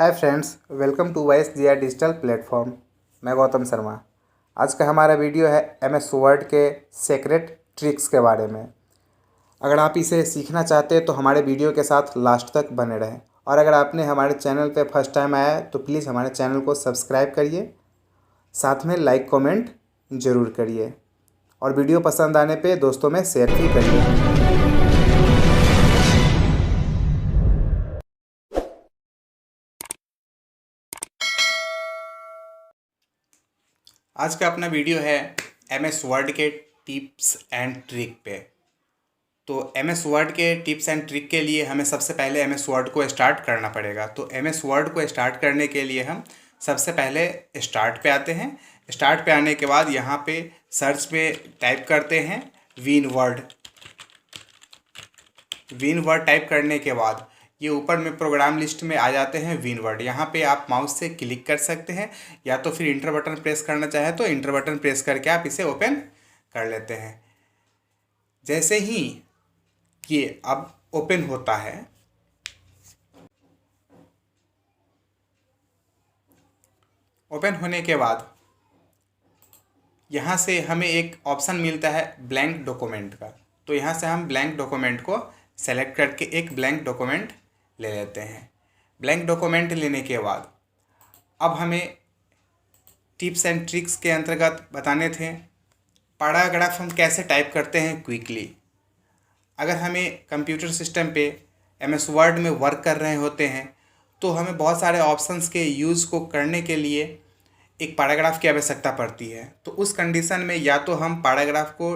Hi friends, welcome to वाइस जिया digital platform. मैं गौतम शर्मा। आज का हमारा वीडियो है MS वर्ड के सीक्रेट ट्रिक्स के बारे में। अगर आप इसे सीखना चाहते हैं तो हमारे वीडियो के साथ लास्ट तक बने रहें। और अगर आपने हमारे चैनल पे फर्स्ट टाइम आया है तो प्लीज़ हमारे चैनल को सब्सक्राइब करिए, साथ में लाइक कमेंट ज़रूर करिए और वीडियो पसंद आने पे दोस्तों में शेयर भी करिए। आज का अपना वीडियो है MS वर्ड के टिप्स एंड ट्रिक पे। तो MS वर्ड के टिप्स एंड ट्रिक के लिए हमें सबसे पहले MS वर्ड को स्टार्ट करना पड़ेगा। तो MS वर्ड को स्टार्ट करने के लिए हम सबसे पहले स्टार्ट पे आते हैं। स्टार्ट पे आने के बाद यहाँ पे सर्च पे टाइप करते हैं win word. Win word type करने के बाद ये ऊपर में प्रोग्राम लिस्ट में आ जाते हैं विन वर्ड। यहाँ पे आप माउस से क्लिक कर सकते हैं या तो फिर इंटर बटन प्रेस करना चाहे तो इंटर बटन प्रेस करके आप इसे ओपन कर लेते हैं। जैसे ही ये अब ओपन होता है, ओपन होने के बाद यहाँ से हमें एक ऑप्शन मिलता है ब्लैंक डॉक्यूमेंट का। तो यहाँ से हम ब्लैंक डॉक्यूमेंट को सेलेक्ट करके एक ब्लैंक डॉक्यूमेंट ले लेते हैं। ब्लैंक डॉक्यूमेंट लेने के बाद अब हमें टिप्स एंड ट्रिक्स के अंतर्गत बताने थे पैराग्राफ हम कैसे टाइप करते हैं क्विकली। अगर हमें कंप्यूटर सिस्टम पे MS वर्ड में वर्क कर रहे होते हैं तो हमें बहुत सारे ऑप्शंस के यूज़ को करने के लिए एक पैराग्राफ की आवश्यकता पड़ती है। तो उस कंडीशन में या तो हम पैराग्राफ को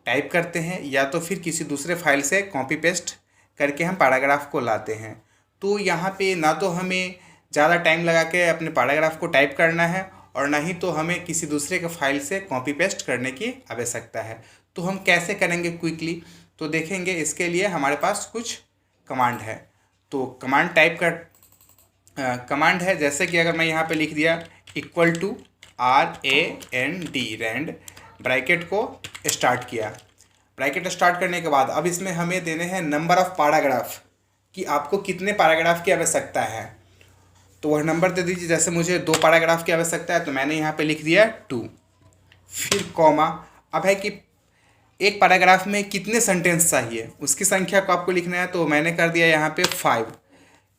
टाइप करते हैं या तो फिर किसी दूसरे फाइल से कॉपी पेस्ट करके हम पैराग्राफ को लाते हैं। तो यहाँ पे ना तो हमें ज़्यादा टाइम लगा के अपने पैराग्राफ को टाइप करना है और ना ही तो हमें किसी दूसरे के फाइल से कॉपी पेस्ट करने की आवश्यकता है। तो हम कैसे करेंगे क्विकली, तो देखेंगे। इसके लिए हमारे पास कुछ कमांड है। तो कमांड टाइप कर कमांड है, जैसे कि अगर मैं यहाँ पे लिख दिया =RAND रैंड, ब्रैकेट को स्टार्ट किया। ब्रैकेट स्टार्ट करने के बाद अब इसमें हमें देने हैं नंबर ऑफ़ पैराग्राफ कि आपको कितने पैराग्राफ की आवश्यकता है। तो वह नंबर दे दीजिए। जैसे मुझे 2 पैराग्राफ की आवश्यकता है तो मैंने यहाँ पे लिख दिया 2, फिर कॉमा। अब है कि एक पैराग्राफ में कितने सेंटेंस चाहिए उसकी संख्या को आपको लिखना है। तो मैंने कर दिया यहाँ पे 5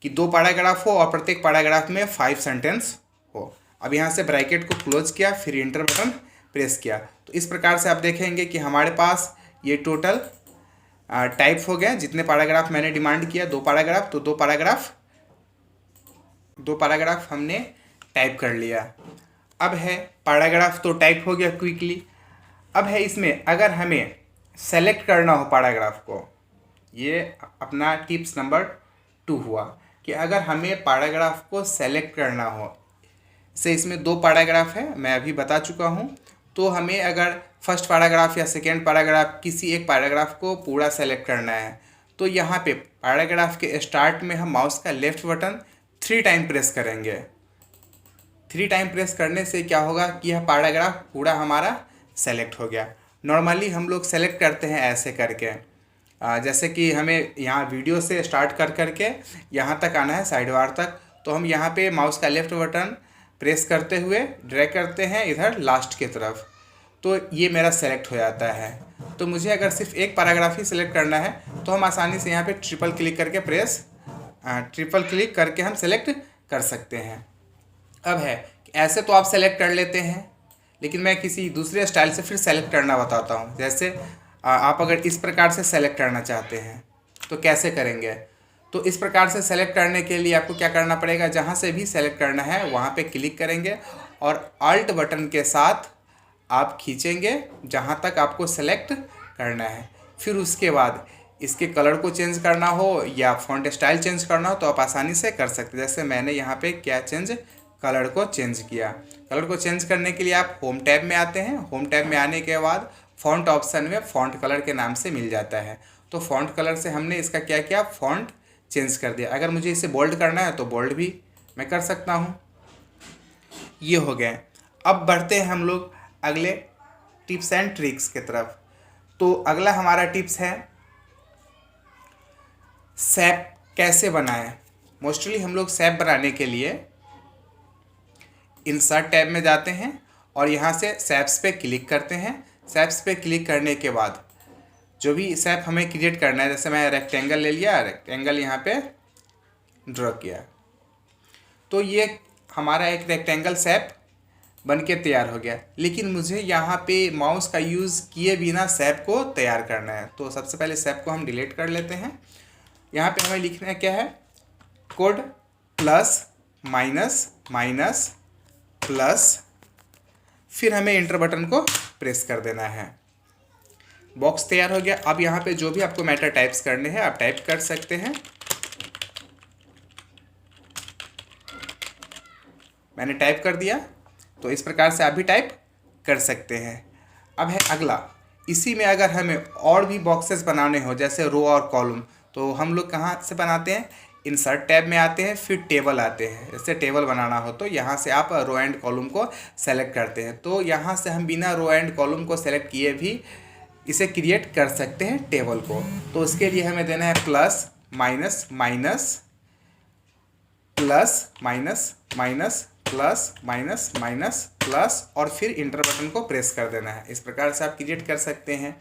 कि 2 पैराग्राफ हो और प्रत्येक पैराग्राफ में 5 सेंटेंस हो। अब यहाँ से ब्रैकेट को क्लोज किया, फिर इंटर बटन प्रेस किया। तो इस प्रकार से आप देखेंगे कि हमारे पास ये टोटल टाइप हो गया। जितने पैराग्राफ मैंने डिमांड किया 2 पैराग्राफ, तो 2 पैराग्राफ हमने टाइप कर लिया। अब है पैराग्राफ तो टाइप हो गया क्विकली। अब है इसमें अगर हमें सेलेक्ट करना हो पैराग्राफ को, ये अपना टिप्स नंबर 2 हुआ कि अगर हमें पैराग्राफ को सेलेक्ट करना हो। से इसमें 2 पैराग्राफ है, मैं अभी बता चुका हूँ। तो हमें अगर फर्स्ट पैराग्राफ या सेकेंड पैराग्राफ किसी एक पैराग्राफ को पूरा सेलेक्ट करना है तो यहाँ पे पैराग्राफ के स्टार्ट में हम माउस का लेफ्ट बटन 3 टाइम प्रेस करेंगे। 3 टाइम प्रेस करने से क्या होगा कि यह पैराग्राफ पूरा हमारा सेलेक्ट हो गया। नॉर्मली हम लोग सेलेक्ट करते हैं ऐसे करके, जैसे कि हमें यहाँ वीडियो से स्टार्ट कर करके यहाँ तक आना है साइड बार तक। तो हम यहाँ पे माउस का लेफ्ट बटन प्रेस करते हुए ड्रैग करते हैं इधर लास्ट की तरफ, तो ये मेरा सेलेक्ट हो जाता है। तो मुझे अगर सिर्फ एक पैराग्राफ ही सिलेक्ट करना है तो हम आसानी से यहाँ पे ट्रिपल क्लिक करके हम सेलेक्ट कर सकते हैं। अब है ऐसे तो आप सेलेक्ट कर लेते हैं, लेकिन मैं किसी दूसरे स्टाइल से फिर सेलेक्ट करना बताता हूँ। जैसे आप अगर इस प्रकार से सेलेक्ट करना चाहते हैं तो कैसे करेंगे। तो इस प्रकार से सेलेक्ट करने के लिए आपको क्या करना पड़ेगा, जहाँ से भी सेलेक्ट करना है वहाँ पे क्लिक करेंगे और अल्ट बटन के साथ आप खींचेंगे जहाँ तक आपको सेलेक्ट करना है। फिर उसके बाद इसके कलर को चेंज करना हो या फॉन्ट स्टाइल चेंज करना हो तो आप आसानी से कर सकते हैं। जैसे मैंने यहाँ पे क्या कलर को चेंज किया। कलर को चेंज करने के लिए आप होम टैब में आते हैं। होम टैब में आने के बाद फॉन्ट ऑप्शन में फॉन्ट कलर के नाम से मिल जाता है। तो फॉन्ट कलर से हमने इसका क्या किया, फॉन्ट चेंज कर दिया। अगर मुझे इसे बोल्ड करना है तो बोल्ड भी मैं कर सकता हूँ। ये हो गए। अब बढ़ते हैं हम लोग अगले टिप्स एंड ट्रिक्स की तरफ। तो अगला हमारा टिप्स है सैप कैसे बनाएं। मोस्टली हम लोग सैप बनाने के लिए इंसर्ट टैब में जाते हैं और यहाँ से सैप्स पे क्लिक करते हैं। सैप्स पे क्लिक करने के बाद जो भी सैप हमें क्रिएट करना है, जैसे मैं रेक्टेंगल ले लिया, रेक्टेंगल यहाँ पे ड्रॉ किया, तो ये हमारा एक रेक्टेंगल सैप बन के तैयार हो गया। लेकिन मुझे यहाँ पे माउस का यूज़ किए बिना सैप को तैयार करना है, तो सबसे पहले सैप को हम डिलीट कर लेते हैं। यहाँ पे हमें लिखना है क्या है, code plus minus minus plus, फिर हमें इंटर बटन को प्रेस कर देना है। बॉक्स तैयार हो गया। अब यहाँ पे जो भी आपको मैटर टाइप्स करने हैं आप टाइप कर सकते हैं। मैंने टाइप कर दिया, तो इस प्रकार से आप भी टाइप कर सकते हैं। अब है अगला, इसी में अगर हमें और भी बॉक्सेस बनाने हो जैसे रो और कॉलम, तो हम लोग कहाँ से बनाते हैं, इंसर्ट टैब में आते हैं, फिर टेबल आते हैं। जैसे टेबल बनाना हो तो यहाँ से आप रो एंड कॉलम को सेलेक्ट करते हैं, तो यहाँ से हम बिना रो एंड कॉलम को सेलेक्ट किए भी इसे क्रिएट कर सकते हैं टेबल को। तो उसके लिए हमें देना है plus minus minus plus minus minus plus minus minus plus, और फिर इंटर बटन को प्रेस कर देना है। इस प्रकार से आप क्रिएट कर सकते हैं।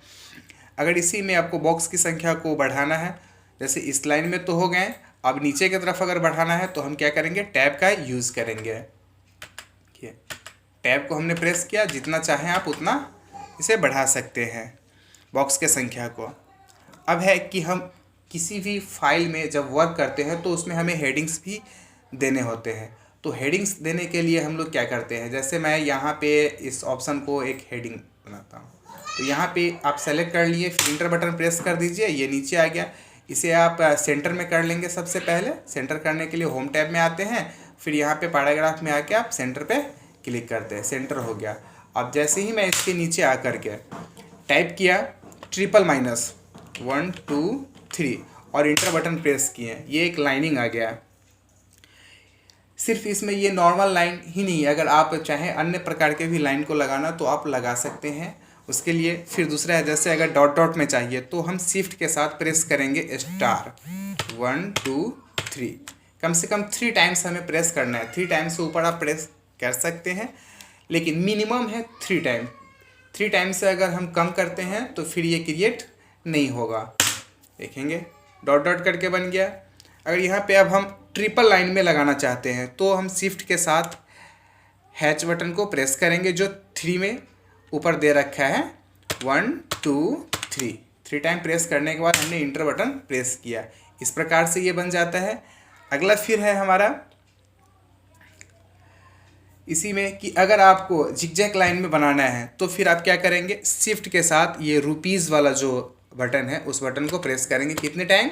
अगर इसी में आपको बॉक्स की संख्या को बढ़ाना है, जैसे इस लाइन में तो हो गए, अब नीचे की तरफ अगर बढ़ाना है तो हम क्या करेंगे, टैब का यूज़ करेंगे। टैब को हमने प्रेस किया, जितना चाहें आप उतना इसे बढ़ा सकते हैं बॉक्स के संख्या को। अब है कि हम किसी भी फाइल में जब वर्क करते हैं तो उसमें हमें हेडिंग्स भी देने होते हैं। तो हेडिंग्स देने के लिए हम लोग क्या करते हैं, जैसे मैं यहाँ पे इस ऑप्शन को एक हेडिंग बनाता हूँ, तो यहाँ पे आप सेलेक्ट कर लिए, फिर इंटर बटन प्रेस कर दीजिए, ये नीचे आ गया। इसे आप सेंटर में कर लेंगे। सबसे पहले सेंटर करने के लिए होम टैब में आते हैं, फिर यहाँ पे पैराग्राफ में आके आप सेंटर पे क्लिक करते हैं, सेंटर हो गया। अब जैसे ही मैं इसके नीचे आकर के टाइप किया ट्रिपल माइनस 1 2 3 और इंटर बटन प्रेस किए, ये एक लाइनिंग आ गया। सिर्फ इसमें ये नॉर्मल लाइन ही नहीं, अगर आप चाहें अन्य प्रकार के भी लाइन को लगाना तो आप लगा सकते हैं। उसके लिए फिर दूसरा है, जैसे अगर डॉट डॉट में चाहिए तो हम शिफ्ट के साथ प्रेस करेंगे स्टार 1 2 3, कम से कम 3 टाइम्स हमें प्रेस करना है। 3 टाइम्स से ऊपर आप प्रेस कर सकते हैं, लेकिन मिनिमम है 3 टाइम। 3 टाइम से अगर हम कम करते हैं तो फिर ये क्रिएट नहीं होगा। देखेंगे डॉट डॉट करके बन गया। अगर यहाँ पे अब हम ट्रिपल लाइन में लगाना चाहते हैं तो हम शिफ्ट के साथ हैच बटन को प्रेस करेंगे, जो 3 में ऊपर दे रखा है 1 2 3। 3 टाइम प्रेस करने के बाद हमने इंटर बटन प्रेस किया, इस प्रकार से ये बन जाता है। अगला फिर है हमारा इसी में कि अगर आपको जिगजैग लाइन में बनाना है तो फिर आप क्या करेंगे, शिफ्ट के साथ ये रुपीज़ वाला जो बटन है उस बटन को प्रेस करेंगे। कितने टाइम,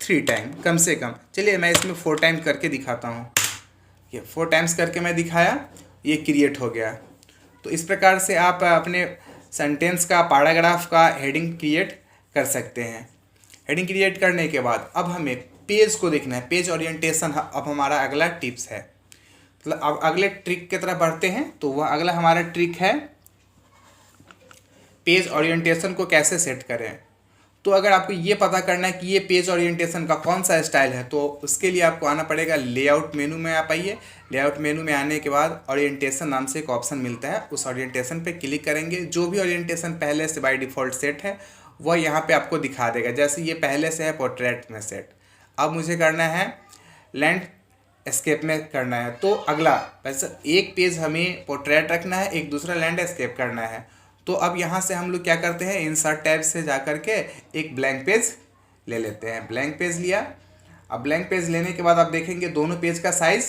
3 टाइम कम से कम। चलिए मैं इसमें 4 टाइम करके दिखाता हूँ। ये 4 टाइम्स करके मैं दिखाया, ये क्रिएट हो गया। तो इस प्रकार से आप अपने सेंटेंस का, पैराग्राफ का हेडिंग क्रिएट कर सकते हैं। हेडिंग क्रिएट करने के बाद अब हमें पेज को देखना है, पेज ओरिएंटेशन अब हमारा अगला टिप्स है। मतलब अब अगले ट्रिक की तरफ बढ़ते हैं, तो वह अगला हमारा ट्रिक है पेज ओरिएंटेशन को कैसे सेट करें। तो अगर आपको ये पता करना है कि ये पेज ओरिएंटेशन का कौन सा स्टाइल है, तो उसके लिए आपको आना पड़ेगा लेआउट मेनू में। आप आइए, लेआउट मेनू में आने के बाद ओरिएंटेशन नाम से एक ऑप्शन मिलता है, उस ओरिएंटेशन पे क्लिक करेंगे। जो भी ओरिएंटेशन पहले से बाय डिफ़ॉल्ट सेट है वह यहाँ पे आपको दिखा देगा। जैसे ये पहले से है पोर्ट्रेट में सेट, अब मुझे करना है लैंड एस्केप में करना है। तो अगला वैसे एक पेज हमें पोर्ट्रेट रखना है, एक दूसरा लैंड एस्केप करना है। तो अब यहाँ से हम लोग क्या करते हैं, इंसर्ट टैब से जा कर के एक ब्लैंक पेज ले लेते हैं। ब्लैंक पेज लिया। अब ब्लैंक पेज लेने के बाद आप देखेंगे दोनों पेज का साइज़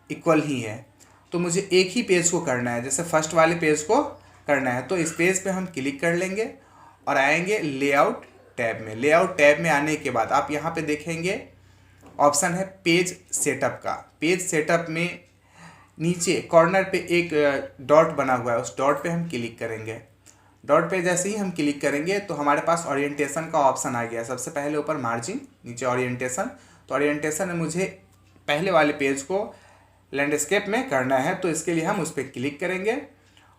इक्वल ही है, तो मुझे एक ही पेज को करना है, जैसे फर्स्ट वाले पेज को करना है। तो इस पेज पे हम क्लिक कर लेंगे और आएंगे लेआउट टैब में। लेआउट टैब में आने के बाद आप यहाँ पे देखेंगे ऑप्शन है पेज सेटअप का। पेज सेटअप में नीचे कॉर्नर पे एक डॉट बना हुआ है, उस डॉट पे हम क्लिक करेंगे। डॉट पे जैसे ही हम क्लिक करेंगे तो हमारे पास ओरिएंटेशन का ऑप्शन आ गया। सबसे पहले ऊपर मार्जिन, नीचे ओरिएंटेशन। तो ओरिएंटेशन में मुझे पहले वाले पेज को लैंडस्केप में करना है, तो इसके लिए हम उस पर क्लिक करेंगे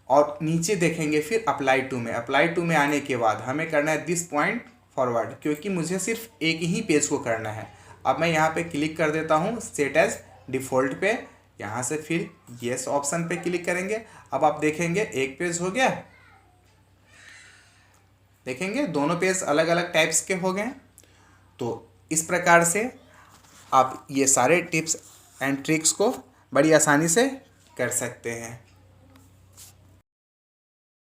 और नीचे देखेंगे फिर अप्लाई टू में। अप्लाई टू में आने के बाद हमें करना है दिस पॉइंट फॉरवर्ड, क्योंकि मुझे सिर्फ एक ही पेज को करना है। अब मैं यहाँ पे क्लिक कर देता हूँ सेट एज डिफ़ॉल्ट पे। यहाँ से फिर येस ऑप्शन पे क्लिक करेंगे। अब आप देखेंगे एक पेज हो गया, देखेंगे दोनों पेज अलग अलग टाइप्स के हो गए। तो इस प्रकार से आप ये सारे टिप्स एंड ट्रिक्स को बड़ी आसानी से कर सकते हैं।